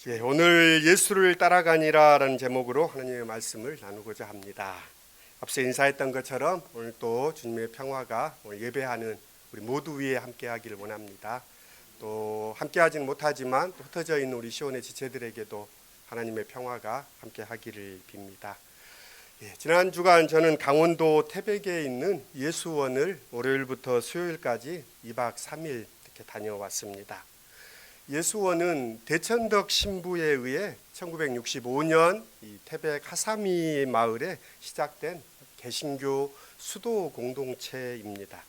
오늘 예수를 따라가니라라는 제목으로 하나님의 말씀을 나누고자 합니다. 앞서 인사했던 것처럼 오늘 또 주님의 평화가 오늘 예배하는 우리 모두 위에 함께하기를 원합니다. 또 함께하지는 못하지만 또 흩어져 있는 우리 시온의 지체들에게도 하나님의 평화가 함께하기를 빕니다. 지난 주간 저는 강원도 태백에 있는 예수원을 월요일부터 수요일까지 2박 3일 이렇게 다녀왔습니다. 예수원은 대천덕 신부에 의해 1965년 이 태백 하사미 마을에 시작된 개신교 수도 공동체입니다.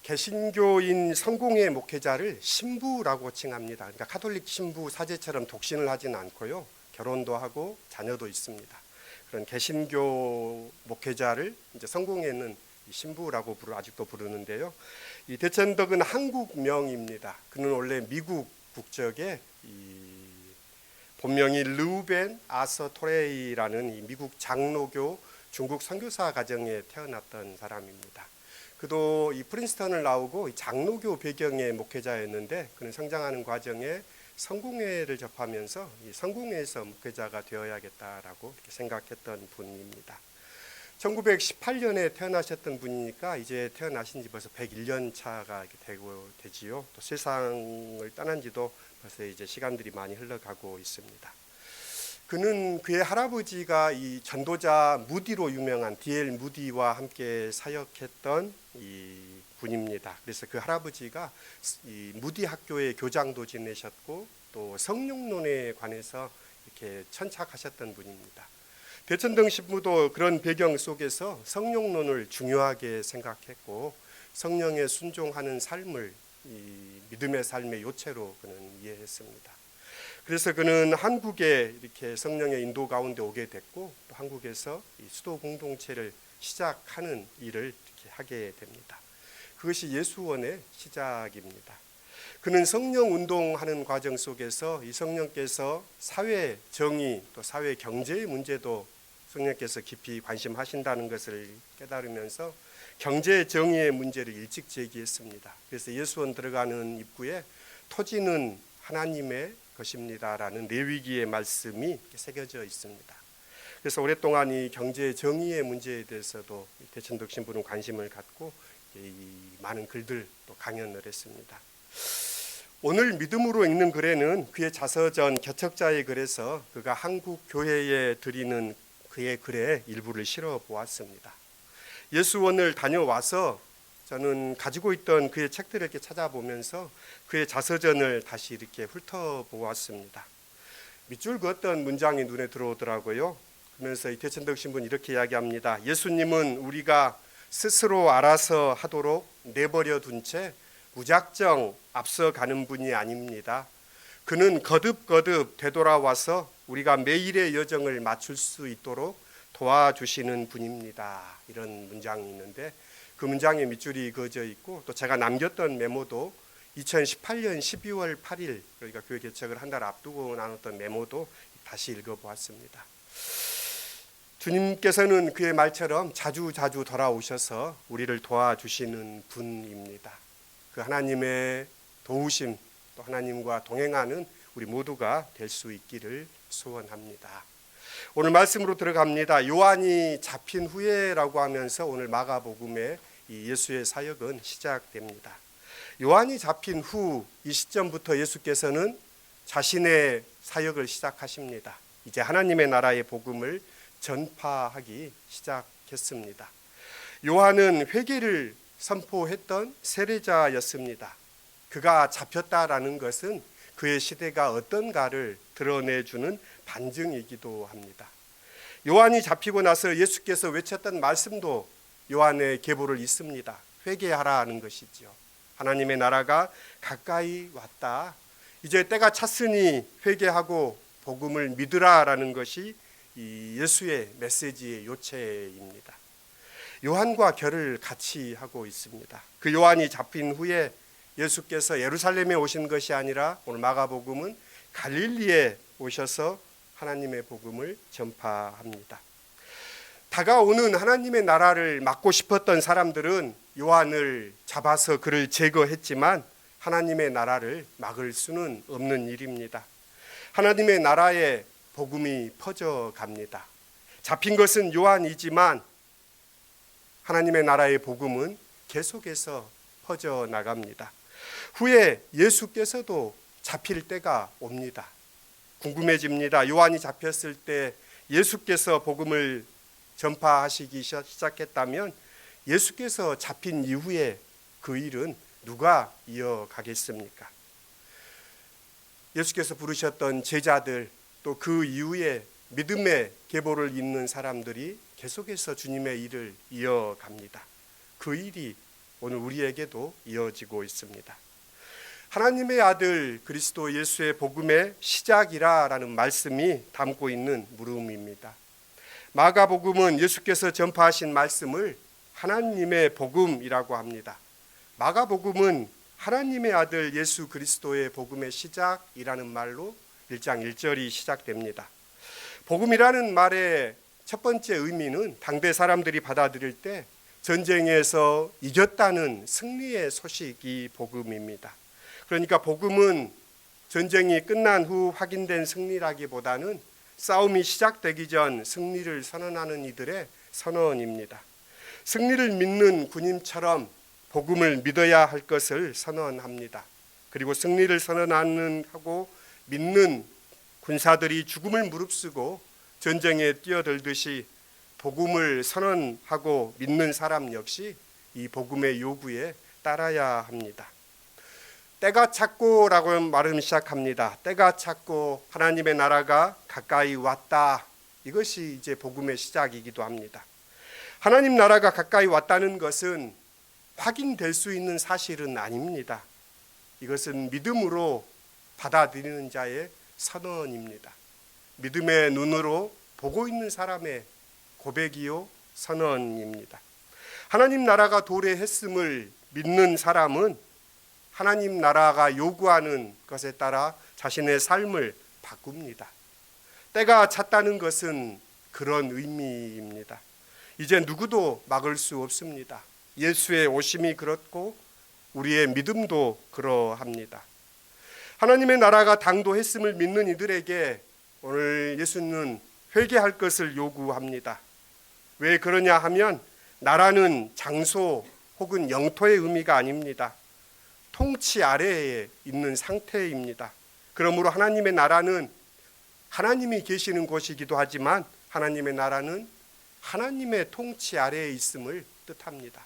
개신교인 성공회 목회자를 신부라고 칭합니다. 그러니까 카톨릭 신부 사제처럼 독신을 하지는 않고요. 결혼도 하고 자녀도 있습니다. 그런 개신교 목회자를 이제 성공회는 신부라고 아직도 부르는데요. 이 대천덕은 한국명입니다. 그는 원래 미국 국적의 본명이 르우벤 아서 토레이라는 이 미국 장로교 중국 선교사 가정에 태어났던 사람입니다. 그도 이 프린스턴을 나오고 장로교 배경의 목회자였는데 그는 성장하는 과정에 성공회를 접하면서 이 성공회에서 목회자가 되어야겠다라고 이렇게 생각했던 분입니다. 1918년에 태어나셨던 분이니까 이제 태어나신 지 벌써 101년 차가 되지요. 또 세상을 떠난 지도 벌써 이제 시간들이 많이 흘러가고 있습니다. 그는 그의 할아버지가 이 전도자 무디로 유명한 D.L. 무디와 함께 사역했던 이 분입니다. 그래서 그 할아버지가 이 무디 학교의 교장도 지내셨고 또 성령론에 관해서 이렇게 천착하셨던 분입니다. 대천덕 신부도 그런 배경 속에서 성령론을 중요하게 생각했고 성령에 순종하는 삶을 이 믿음의 삶의 요체로 그는 이해했습니다. 그래서 그는 한국에 이렇게 성령의 인도 가운데 오게 됐고 또 한국에서 이 수도 공동체를 시작하는 일을 이렇게 하게 됩니다. 그것이 예수원의 시작입니다. 그는 성령 운동하는 과정 속에서 이 성령께서 사회 정의 또 사회 경제의 문제도 성령께서 깊이 관심하신다는 것을 깨달으면서 경제 정의의 문제를 일찍 제기했습니다. 그래서 예수원 들어가는 입구에 토지는 하나님의 것입니다라는 레위기의 말씀이 새겨져 있습니다. 그래서 오랫동안 이 경제 정의의 문제에 대해서도 대천덕 신부는 관심을 갖고 이 많은 글들 또 강연을 했습니다. 오늘 믿음으로 읽는 글에는 그의 자서전 개척자의 글에서 그가 한국 교회에 드리는 그의 글에 일부를 실어 보았습니다. 예수원을 다녀와서 저는 가지고 있던 그의 책들을 이렇게 찾아보면서 그의 자서전을 다시 이렇게 훑어보았습니다. 밑줄 그었던 문장이 눈에 들어오더라고요. 그러면서 이 대천덕 신부는 이렇게 이야기합니다. 예수님은 우리가 스스로 알아서 하도록 내버려 둔 채 무작정 앞서가는 분이 아닙니다. 그는 거듭거듭 되돌아와서 우리가 매일의 여정을 맞출 수 있도록 도와주시는 분입니다. 이런 문장이 있는데 그 문장에 밑줄이 그어져 있고 또 제가 남겼던 메모도 2018년 12월 8일 그러니까 교회 개척을 한 달 앞두고 나눴던 메모도 다시 읽어보았습니다. 주님께서는 그의 말처럼 자주 돌아오셔서 우리를 도와주시는 분입니다. 그 하나님의 도우심 또 하나님과 동행하는 우리 모두가 될 수 있기를 소원합니다. 오늘 말씀으로 들어갑니다. 요한이 잡힌 후에라고 하면서 오늘 마가복음의 이 예수의 사역은 시작됩니다. 요한이 잡힌 후 이 시점부터 예수께서는 자신의 사역을 시작하십니다. 이제 하나님의 나라의 복음을 전파하기 시작했습니다. 요한은 회개를 선포했던 세례자였습니다. 그가 잡혔다라는 것은 그의 시대가 어떤가를 드러내주는 반증이기도 합니다. 요한이 잡히고 나서 예수께서 외쳤던 말씀도 요한의 계보를 잇습니다. 회개하라는 것이지요. 하나님의 나라가 가까이 왔다. 이제 때가 찼으니 회개하고 복음을 믿으라라는 것이 이 예수의 메시지의 요체입니다. 요한과 결을 같이 하고 있습니다. 그 요한이 잡힌 후에 예수께서 예루살렘에 오신 것이 아니라 오늘 마가복음은 갈릴리에 오셔서 하나님의 복음을 전파합니다. 다가오는 하나님의 나라를 막고 싶었던 사람들은 요한을 잡아서 그를 제거했지만 하나님의 나라를 막을 수는 없는 일입니다. 하나님의 나라의 복음이 퍼져갑니다. 잡힌 것은 요한이지만 하나님의 나라의 복음은 계속해서 퍼져나갑니다. 후에 예수께서도 잡힐 때가 옵니다. 궁금해집니다. 요한이 잡혔을 때 예수께서 복음을 전파하시기 시작했다면 예수께서 잡힌 이후에 그 일은 누가 이어가겠습니까? 예수께서 부르셨던 제자들, 또 그 이후에 믿음의 계보를 잇는 사람들이 계속해서 주님의 일을 이어갑니다. 그 일이 오늘 우리에게도 이어지고 있습니다. 하나님의 아들 그리스도 예수의 복음의 시작이라는 말씀이 담고 있는 물음입니다. 마가복음은 예수께서 전파하신 말씀을 하나님의 복음이라고 합니다. 마가복음은 하나님의 아들 예수 그리스도의 복음의 시작이라는 말로 1장 1절이 시작됩니다. 복음이라는 말의 첫 번째 의미는 당대 사람들이 받아들일 때 전쟁에서 이겼다는 승리의 소식이 복음입니다. 그러니까 복음은 전쟁이 끝난 후 확인된 승리라기보다는 싸움이 시작되기 전 승리를 선언하는 이들의 선언입니다. 승리를 믿는 군인처럼 복음을 믿어야 할 것을 선언합니다. 그리고 승리를 선언하고 믿는 군사들이 죽음을 무릅쓰고 전쟁에 뛰어들듯이 복음을 선언하고 믿는 사람 역시 이 복음의 요구에 따라야 합니다. 때가 찼고라고 말을 시작합니다. 때가 찼고 하나님의 나라가 가까이 왔다. 이것이 이제 복음의 시작이기도 합니다. 하나님 나라가 가까이 왔다는 것은 확인될 수 있는 사실은 아닙니다. 이것은 믿음으로 받아들이는 자의 선언입니다. 믿음의 눈으로 보고 있는 사람의 고백이요 선언입니다. 하나님 나라가 도래했음을 믿는 사람은 하나님 나라가 요구하는 것에 따라 자신의 삶을 바꿉니다. 때가 찼다는 것은 그런 의미입니다. 이제 누구도 막을 수 없습니다. 예수의 오심이 그렇고 우리의 믿음도 그러합니다. 하나님의 나라가 당도했음을 믿는 이들에게 오늘 예수는 회개할 것을 요구합니다. 왜 그러냐 하면 나라는 장소 혹은 영토의 의미가 아닙니다. 통치 아래에 있는 상태입니다. 그러므로 하나님의 나라는 하나님이 계시는 곳이기도 하지만 하나님의 나라는 하나님의 통치 아래에 있음을 뜻합니다.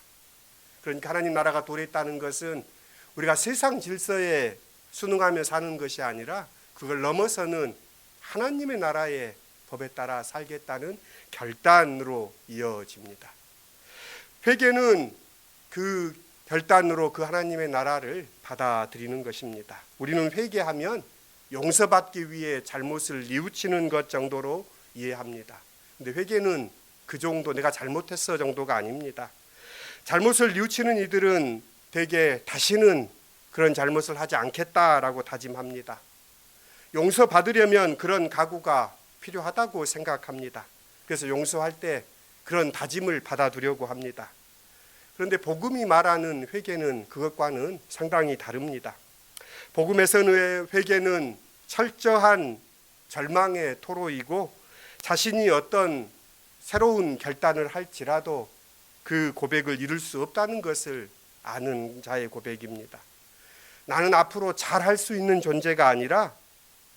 그러니까 하나님 나라가 도래했다는 것은 우리가 세상 질서에 순응하며 사는 것이 아니라 그걸 넘어서는 하나님의 나라의 법에 따라 살겠다는 결단으로 이어집니다. 회개는 그 결단으로 그 하나님의 나라를 받아들이는 것입니다. 우리는 회개하면 용서받기 위해 잘못을 뉘우치는 것 정도로 이해합니다. 근데 회개는 그 정도 내가 잘못했어 정도가 아닙니다. 잘못을 뉘우치는 이들은 대개 다시는 그런 잘못을 하지 않겠다라고 다짐합니다. 용서받으려면 그런 각오가 필요하다고 생각합니다. 그래서 용서할 때 그런 다짐을 받아두려고 합니다. 그런데 복음이 말하는 회개는 그것과는 상당히 다릅니다. 복음에서는 회개는 철저한 절망의 토로이고 자신이 어떤 새로운 결단을 할지라도 그 고백을 이룰 수 없다는 것을 아는 자의 고백입니다. 나는 앞으로 잘할 수 있는 존재가 아니라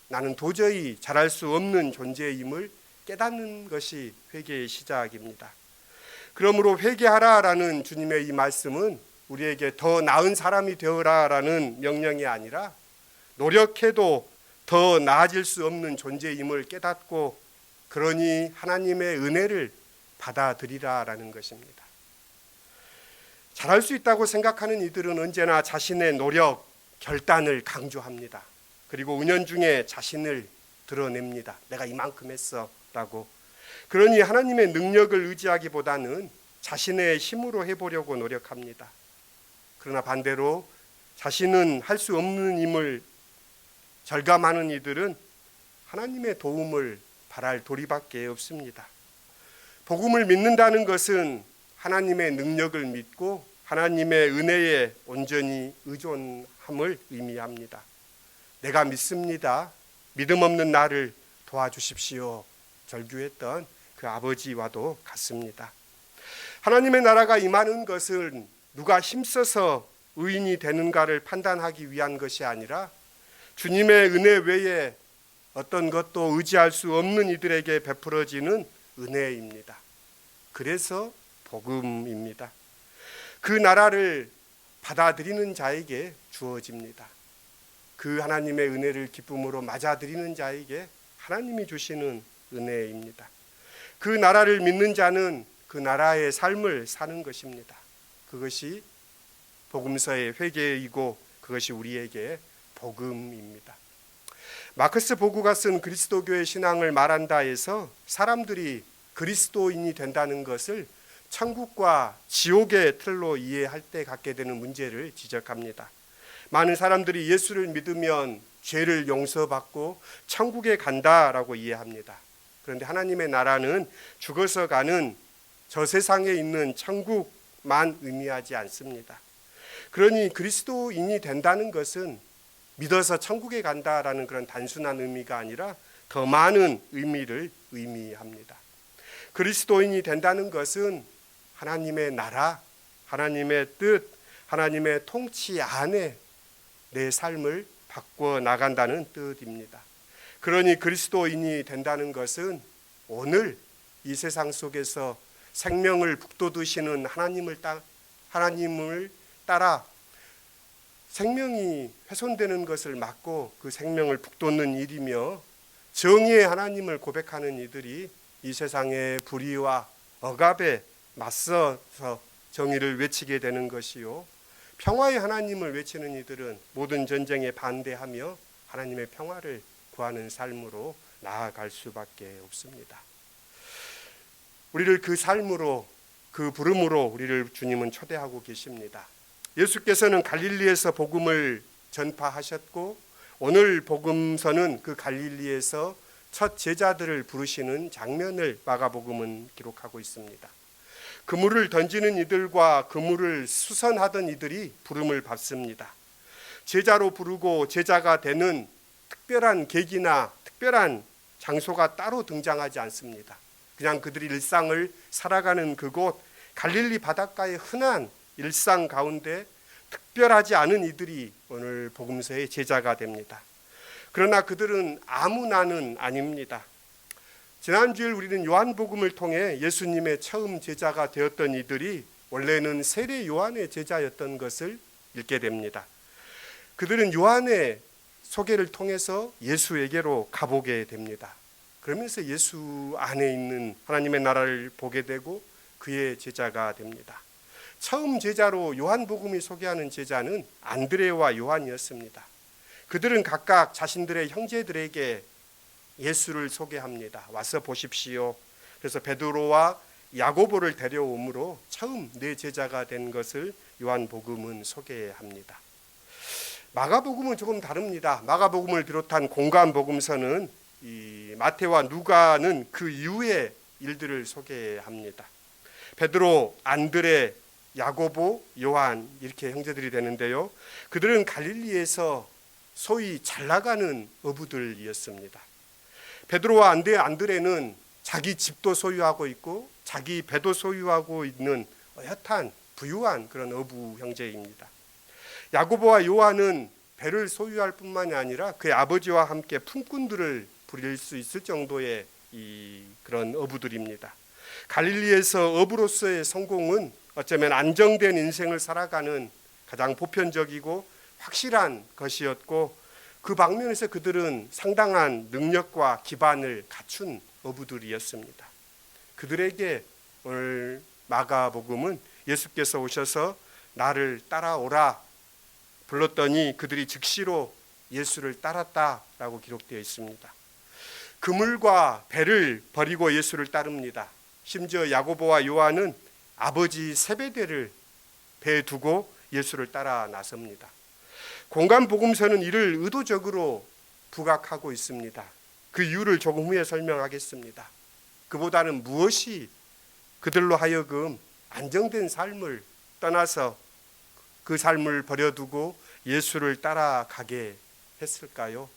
나는 도저히 잘할 수 없는 존재임을 깨닫는 것이 회개의 시작입니다. 그러므로 회개하라라는 주님의 이 말씀은 우리에게 더 나은 사람이 되어라라는 명령이 아니라 노력해도 더 나아질 수 없는 존재임을 깨닫고 그러니 하나님의 은혜를 받아들이라라는 것입니다. 잘할 수 있다고 생각하는 이들은 언제나 자신의 노력, 결단을 강조합니다. 그리고 은연중에 자신을 드러냅니다. 내가 이만큼 했어 라고. 그러니 하나님의 능력을 의지하기보다는 자신의 힘으로 해보려고 노력합니다. 그러나 반대로 자신은 할 수 없는 힘을 절감하는 이들은 하나님의 도움을 바랄 도리밖에 없습니다. 복음을 믿는다는 것은 하나님의 능력을 믿고 하나님의 은혜에 온전히 의존함을 의미합니다. 내가 믿습니다. 믿음 없는 나를 도와주십시오 절규했던 그 아버지와도 같습니다. 하나님의 나라가 임하는 것은 누가 힘써서 의인이 되는가를 판단하기 위한 것이 아니라 주님의 은혜 외에 어떤 것도 의지할 수 없는 이들에게 베풀어지는 은혜입니다. 그래서 복음입니다. 그 나라를 받아들이는 자에게 주어집니다. 그 하나님의 은혜를 기쁨으로 맞아들이는 자에게 하나님이 주시는 은혜입니다. 그 나라를 믿는 자는 그 나라의 삶을 사는 것입니다. 그것이 복음서의 회개이고 그것이 우리에게 복음입니다. 마크스 보구가 쓴 그리스도교의 신앙을 말한다 해서 사람들이 그리스도인이 된다는 것을 천국과 지옥의 틀로 이해할 때 갖게 되는 문제를 지적합니다. 많은 사람들이 예수를 믿으면 죄를 용서받고 천국에 간다라고 이해합니다. 그런데 하나님의 나라는 죽어서 가는 저 세상에 있는 천국만 의미하지 않습니다. 그러니 그리스도인이 된다는 것은 믿어서 천국에 간다라는 그런 단순한 의미가 아니라 더 많은 의미를 의미합니다. 그리스도인이 된다는 것은 하나님의 나라, 하나님의 뜻, 하나님의 통치 안에 내 삶을 바꿔 나간다는 뜻입니다. 그러니 그리스도인이 된다는 것은 오늘 이 세상 속에서 생명을 북돋으시는 하나님을 따라 생명이 훼손되는 것을 막고 그 생명을 북돋는 일이며 정의의 하나님을 고백하는 이들이 이 세상의 불의와 억압에 맞서서 정의를 외치게 되는 것이요, 평화의 하나님을 외치는 이들은 모든 전쟁에 반대하며 하나님의 평화를 구하는 삶으로 나아갈 수밖에 없습니다. 우리를 그 삶으로, 그 부름으로 우리를 주님은 초대하고 계십니다. 예수께서는 갈릴리에서 복음을 전파하셨고 오늘 복음서는 그 갈릴리에서 첫 제자들을 부르시는 장면을 마가복음은 기록하고 있습니다. 그물을 던지는 이들과 그물을 수선하던 이들이 부름을 받습니다. 제자로 부르고 제자가 되는 특별한 계기나 특별한 장소가 따로 등장하지 않습니다. 그냥 그들이 일상을 살아가는 그곳 갈릴리 바닷가의 흔한 일상 가운데 특별하지 않은 이들이 오늘 복음서의 제자가 됩니다. 그러나 그들은 아무나는 아닙니다. 지난주일 우리는 요한복음을 통해 예수님의 처음 제자가 되었던 이들이 원래는 세례 요한의 제자였던 것을 읽게 됩니다. 그들은 요한의 소개를 통해서 예수에게로 가보게 됩니다. 그러면서 예수 안에 있는 하나님의 나라를 보게 되고 그의 제자가 됩니다. 처음 제자로 요한복음이 소개하는 제자는 안드레와 요한이었습니다. 그들은 각각 자신들의 형제들에게 예수를 소개합니다. 와서 보십시오. 그래서 베드로와 야고보를 데려오므로 처음 내 제자가 된 것을 요한복음은 소개합니다. 마가복음은 조금 다릅니다. 마가복음을 비롯한 공관복음서는 이 마태와 누가는 그 이후의 일들을 소개합니다. 베드로, 안드레, 야고보, 요한 이렇게 형제들이 되는데요. 그들은 갈릴리에서 소위 잘 나가는 어부들이었습니다. 베드로와 안드레는 자기 집도 소유하고 있고 자기 배도 소유하고 있는 어엿한 부유한 그런 어부 형제입니다. 야고보와 요한은 배를 소유할 뿐만이 아니라 그의 아버지와 함께 품꾼들을 부릴 수 있을 정도의 그런 어부들입니다. 갈릴리에서 어부로서의 성공은 어쩌면 안정된 인생을 살아가는 가장 보편적이고 확실한 것이었고 그 방면에서 그들은 상당한 능력과 기반을 갖춘 어부들이었습니다. 그들에게 오늘 마가복음은 예수께서 오셔서 나를 따라오라 불렀더니 그들이 즉시로 예수를 따랐다라고 기록되어 있습니다. 그물과 배를 버리고 예수를 따릅니다. 심지어 야고보와 요한은 아버지 세베대를 배에 두고 예수를 따라 나섭니다. 공관복음서는 이를 의도적으로 부각하고 있습니다. 그 이유를 조금 후에 설명하겠습니다. 그보다는 무엇이 그들로 하여금 안정된 삶을 떠나서 그 삶을 버려두고 예수를 따라가게 했을까요?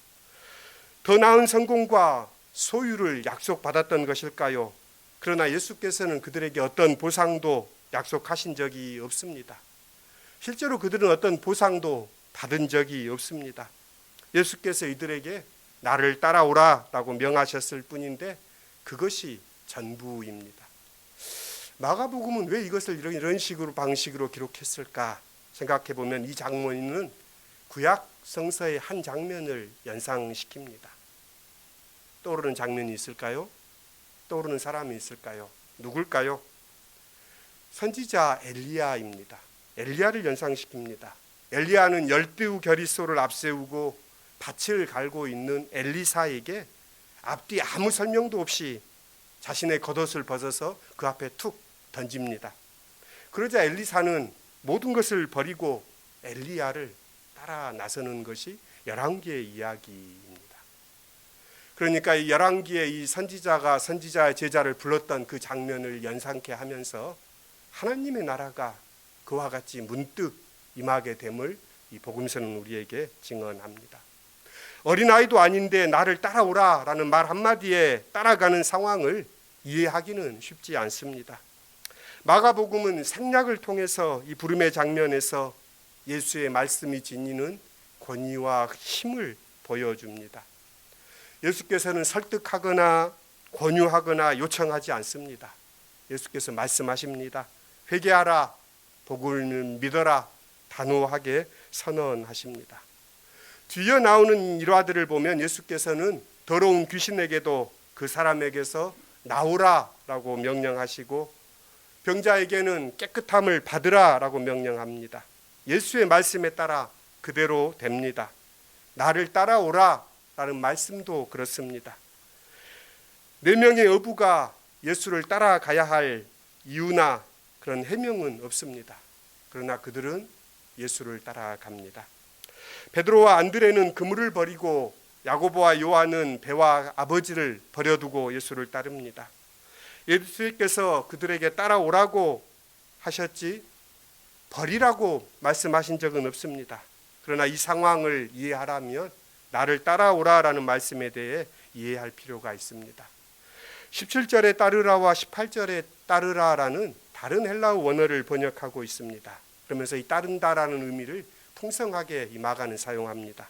더 나은 성공과 소유를 약속받았던 것일까요? 그러나 예수께서는 그들에게 어떤 보상도 약속하신 적이 없습니다. 실제로 그들은 어떤 보상도 받은 적이 없습니다. 예수께서 이들에게 나를 따라오라 라고 명하셨을 뿐인데 그것이 전부입니다. 마가복음은 왜 이것을 이런 식으로 방식으로 기록했을까 생각해 보면 이 장면은 구약 성서의 한 장면을 연상시킵니다. 떠오르는 장면이 있을까요? 떠오르는 사람이 있을까요? 누굴까요? 선지자 엘리야입니다. 엘리야를 연상시킵니다. 엘리야는 열두 결의소를 앞세우고 밭을 갈고 있는 엘리사에게 앞뒤 아무 설명도 없이 자신의 겉옷을 벗어서 그 앞에 툭 던집니다. 그러자 엘리사는 모든 것을 버리고 엘리야를 따라 나서는 것이 열왕기의 이야기입니다. 그러니까 이 열왕기에 이 선지자가 선지자의 제자를 불렀던 그 장면을 연상케 하면서 하나님의 나라가 그와 같이 문득 임하게 됨을 이 복음서는 우리에게 증언합니다. 어린아이도 아닌데 나를 따라오라 라는 말 한마디에 따라가는 상황을 이해하기는 쉽지 않습니다. 마가복음은 생략을 통해서 이 부름의 장면에서 예수의 말씀이 지니는 권위와 힘을 보여줍니다. 예수께서는 설득하거나 권유하거나 요청하지 않습니다. 예수께서 말씀하십니다. 회개하라, 복을 믿어라, 단호하게 선언하십니다. 뒤에 나오는 일화들을 보면 예수께서는 더러운 귀신에게도 그 사람에게서 나오라라고 명령하시고 병자에게는 깨끗함을 받으라라고 명령합니다. 예수의 말씀에 따라 그대로 됩니다. 나를 따라오라라는 말씀도 그렇습니다. 4명의 어부가 예수를 따라가야 할 이유나 그런 해명은 없습니다. 그러나 그들은 예수를 따라갑니다. 베드로와 안드레는 그물을 버리고 야고보와 요한은 배와 아버지를 버려두고 예수를 따릅니다. 예수께서 그들에게 따라오라고 하셨지 버리라고 말씀하신 적은 없습니다. 그러나 이 상황을 이해하려면 나를 따라오라라는 말씀에 대해 이해할 필요가 있습니다. 17절에 따르라와 18절에 따르라라는 다른 헬라어 원어를 번역하고 있습니다. 그러면서 이 따른다라는 의미를 풍성하게 이 마가는 사용합니다.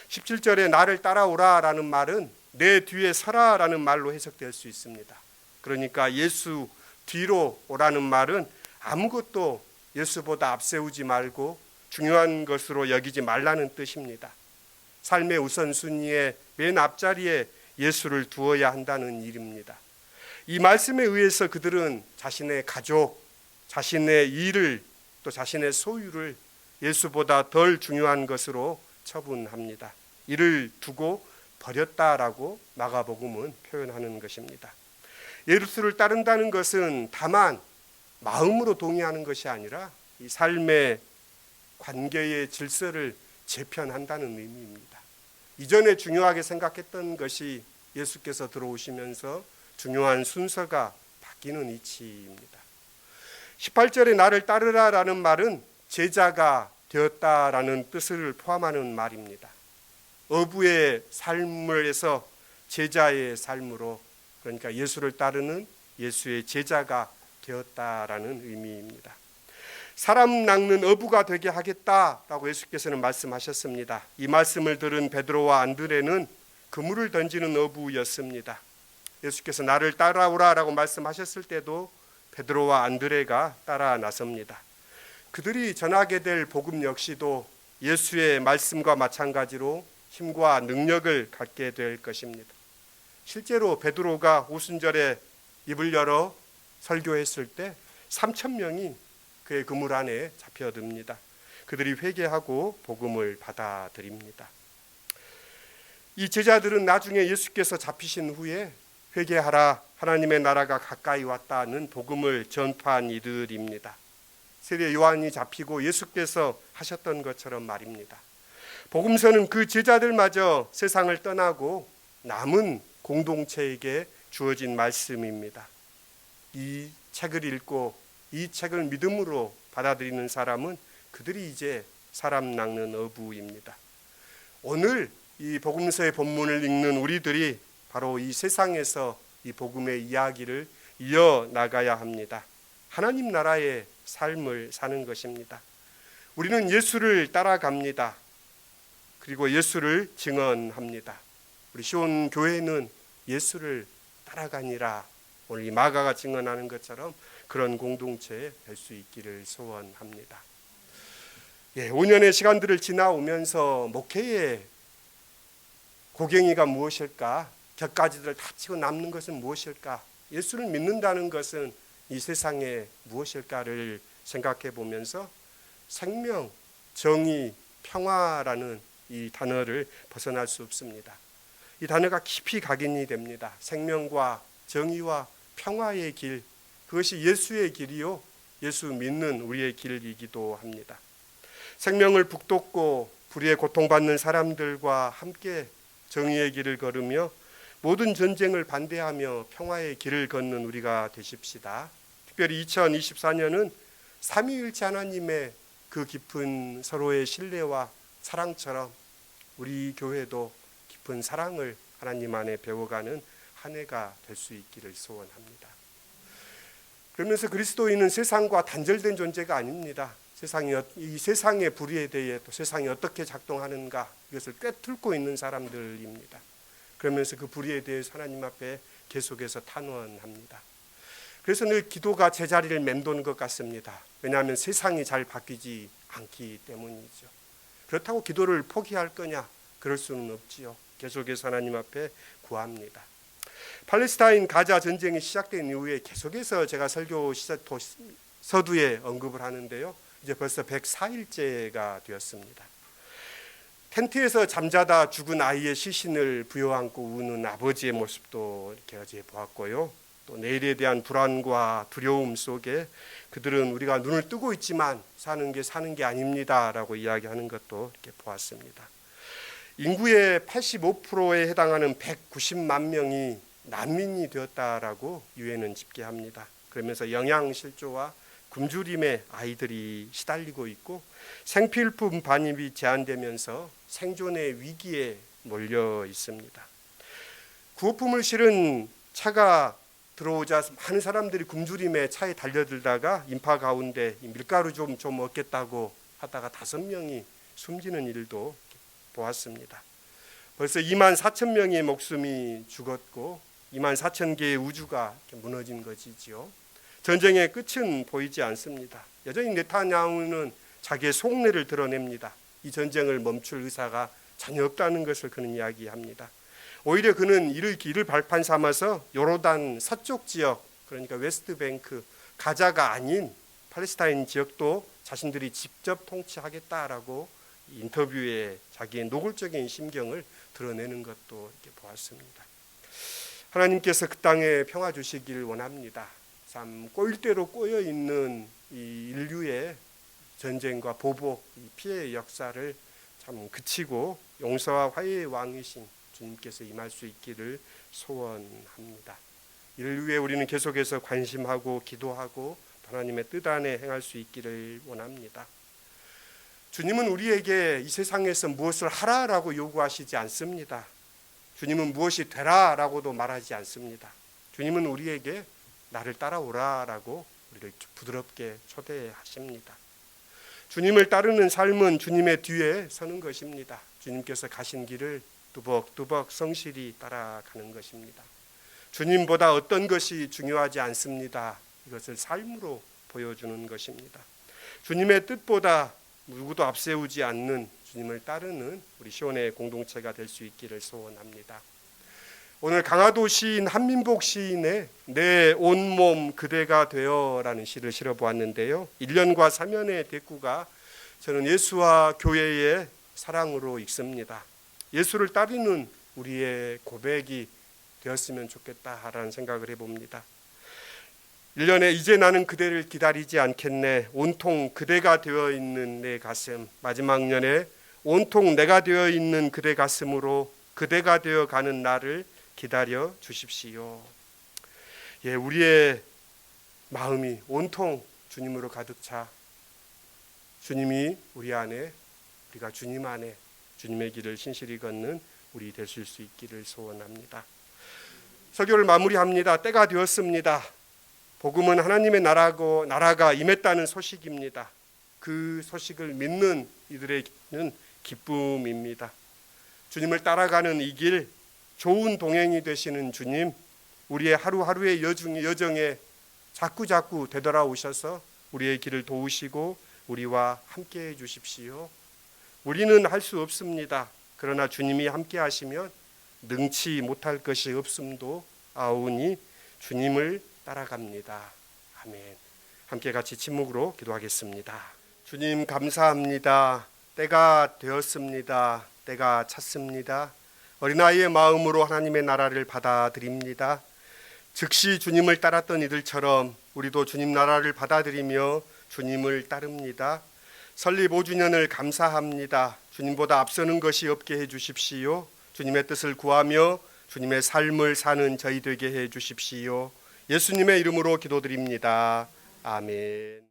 17절에 나를 따라오라라는 말은 내 뒤에 서라라는 말로 해석될 수 있습니다. 그러니까 예수 뒤로 오라는 말은 아무것도 예수보다 앞세우지 말고 중요한 것으로 여기지 말라는 뜻입니다. 삶의 우선순위의 맨 앞자리에 예수를 두어야 한다는 일입니다. 이 말씀에 의해서 그들은 자신의 가족, 자신의 일을 또 자신의 소유를 예수보다 덜 중요한 것으로 처분합니다. 이를 두고 버렸다라고 마가복음은 표현하는 것입니다. 예수를 따른다는 것은 다만 마음으로 동의하는 것이 아니라 이 삶의 관계의 질서를 재편한다는 의미입니다. 이전에 중요하게 생각했던 것이 예수께서 들어오시면서 중요한 순서가 바뀌는 이치입니다. 18절에 나를 따르라라는 말은 제자가 되었다라는 뜻을 포함하는 말입니다. 어부의 삶에서 제자의 삶으로, 그러니까 예수를 따르는 예수의 제자가 되었다라는 의미입니다. 사람 낚는 어부가 되게 하겠다라고 예수께서는 말씀하셨습니다. 이 말씀을 들은 베드로와 안드레는 그물을 던지는 어부였습니다. 예수께서 나를 따라오라라고 말씀하셨을 때도 베드로와 안드레가 따라 나섭니다. 그들이 전하게 될 복음 역시도 예수의 말씀과 마찬가지로 힘과 능력을 갖게 될 것입니다. 실제로 베드로가 오순절에 입을 열어 설교했을 때 3,000명이 그의 그물 안에 잡혀듭니다. 그들이 회개하고 복음을 받아들입니다. 이 제자들은 나중에 예수께서 잡히신 후에 회개하라, 하나님의 나라가 가까이 왔다는 복음을 전파한 이들입니다. 세례 요한이 잡히고 예수께서 하셨던 것처럼 말입니다. 복음서는 그 제자들마저 세상을 떠나고 남은 공동체에게 주어진 말씀입니다. 이 책을 읽고 이 책을 믿음으로 받아들이는 사람은 그들이 이제 사람 낚는 어부입니다. 오늘 이 복음서의 본문을 읽는 우리들이 바로 이 세상에서 이 복음의 이야기를 이어나가야 합니다. 하나님 나라의 삶을 사는 것입니다. 우리는 예수를 따라갑니다. 그리고 예수를 증언합니다. 우리 시온 교회는 예수를 따라가니라. 오늘 이 마가가 증언하는 것처럼 그런 공동체에 될 수 있기를 소원합니다. 5년의 시간들을 지나오면서 목회의 고갱이가 무엇일까? 곁가지들을 다 치고 남는 것은 무엇일까? 예수를 믿는다는 것은 이 세상에 무엇일까를 생각해 보면서 생명, 정의, 평화라는 이 단어를 벗어날 수 없습니다. 이 단어가 깊이 각인이 됩니다. 생명과 정의와 평화의 길, 그것이 예수의 길이요, 예수 믿는 우리의 길이기도 합니다. 생명을 북돋고 불의에 고통받는 사람들과 함께 정의의 길을 걸으며 모든 전쟁을 반대하며 평화의 길을 걷는 우리가 되십시다. 특별히 2024년은 삼위일체 하나님의 그 깊은 서로의 신뢰와 사랑처럼 우리 교회도 깊은 사랑을 하나님 안에 배워가는 한 해가 될 수 있기를 소원합니다. 그러면서 그리스도인은 세상과 단절된 존재가 아닙니다. 이 세상의 불의에 대해 또 세상이 어떻게 작동하는가 이것을 꿰뚫고 있는 사람들입니다. 그러면서 그 불의에 대해서 하나님 앞에 계속해서 탄원합니다. 그래서 늘 기도가 제자리를 맴도는 것 같습니다. 왜냐하면 세상이 잘 바뀌지 않기 때문이죠. 그렇다고 기도를 포기할 거냐? 그럴 수는 없지요. 계속해서 하나님 앞에 구합니다. 팔레스타인 가자 전쟁이 시작된 이후에 계속해서 제가 설교 서두에 언급을 하는데요. 이제 벌써 104일째가 되었습니다. 텐트에서 잠자다 죽은 아이의 시신을 부여안고 우는 아버지의 모습도 이렇게 어제 보았고요. 또 내일에 대한 불안과 두려움 속에 그들은 우리가 눈을 뜨고 있지만 사는 게 아닙니다라고 이야기하는 것도 이렇게 보았습니다. 인구의 85%에 해당하는 190만 명이 난민이 되었다라고 유엔은 집계합니다. 그러면서 영양실조와 굶주림에 아이들이 시달리고 있고 생필품 반입이 제한되면서 생존의 위기에 몰려 있습니다. 구호품을 실은 차가 들어오자 많은 사람들이 굶주림에 차에 달려들다가 인파 가운데 밀가루 좀 얻겠다고 하다가 5명이 숨지는 일도 보았습니다. 벌써 2만 4천 명의 목숨이 죽었고 2만 4천 개의 우주가 무너진 것이지요. 전쟁의 끝은 보이지 않습니다. 여전히 네타냐후는 자기의 속내를 드러냅니다. 이 전쟁을 멈출 의사가 전혀 없다는 것을 그는 이야기합니다. 오히려 그는 이를 발판 삼아서 요르단 서쪽 지역, 그러니까 웨스트뱅크, 가자가 아닌 팔레스타인 지역도 자신들이 직접 통치하겠다라고 인터뷰에 자기의 노골적인 심경을 드러내는 것도 이렇게 보았습니다. 하나님께서 그 땅에 평화 주시기를 원합니다. 참 꼴대로 꼬여 있는 이 인류의 전쟁과 보복, 이 피해의 역사를 참 그치고 용서와 화해의 왕이신 주님께서 임할 수 있기를 소원합니다. 이를 위해 우리는 계속해서 관심하고 기도하고 하나님의 뜻 안에 행할 수 있기를 원합니다. 주님은 우리에게 이 세상에서 무엇을 하라라고 요구하시지 않습니다. 주님은 무엇이 되라라고도 말하지 않습니다. 주님은 우리에게 나를 따라오라라고 우리를 부드럽게 초대하십니다. 주님을 따르는 삶은 주님의 뒤에 서는 것입니다. 주님께서 가신 길을 뚜벅뚜벅 성실히 따라가는 것입니다. 주님보다 어떤 것이 중요하지 않습니다. 이것을 삶으로 보여주는 것입니다. 주님의 뜻보다 누구도 앞세우지 않는 주님을 따르는 우리 시온의 공동체가 될 수 있기를 소원합니다. 오늘 강화도 시인 한민복 시인의 내 온몸 그대가 되어라는 시를 실어보았는데요. 1년과 3년의 대꾸가 저는 예수와 교회의 사랑으로 읽습니다. 예수를 따르는 우리의 고백이 되었으면 좋겠다라는 생각을 해봅니다. 1년에 이제 나는 그대를 기다리지 않겠네. 온통 그대가 되어 있는 내 가슴. 마지막 년에 온통 내가 되어 있는 그대 가슴으로 그대가 되어 가는 나를 기다려 주십시오. 우리의 마음이 온통 주님으로 가득 차 주님이 우리 안에, 우리가 주님 안에, 주님의 길을 신실히 걷는 우리 되실 수 있기를 소원합니다. 설교를 마무리합니다. 때가 되었습니다. 복음은 하나님의 나라가 임했다는 소식입니다. 그 소식을 믿는 이들에게는 기쁨입니다. 주님을 따라가는 이 길, 좋은 동행이 되시는 주님, 우리의 하루하루의 여정에 자꾸 되돌아오셔서 우리의 길을 도우시고 우리와 함께 해 주십시오. 우리는 할 수 없습니다. 그러나 주님이 함께 하시면 능치 못할 것이 없음도 아오니 주님을 따라갑니다. 아멘. 함께 같이 침묵으로 기도하겠습니다. 주님 감사합니다. 때가 되었습니다. 때가 찼습니다. 어린아이의 마음으로 하나님의 나라를 받아들입니다. 즉시 주님을 따랐던 이들처럼 우리도 주님 나라를 받아들이며 주님을 따릅니다. 설립 5주년을 감사합니다. 주님보다 앞서는 것이 없게 해 주십시오. 주님의 뜻을 구하며 주님의 삶을 사는 저희 되게 해 주십시오. 예수님의 이름으로 기도드립니다. 아멘.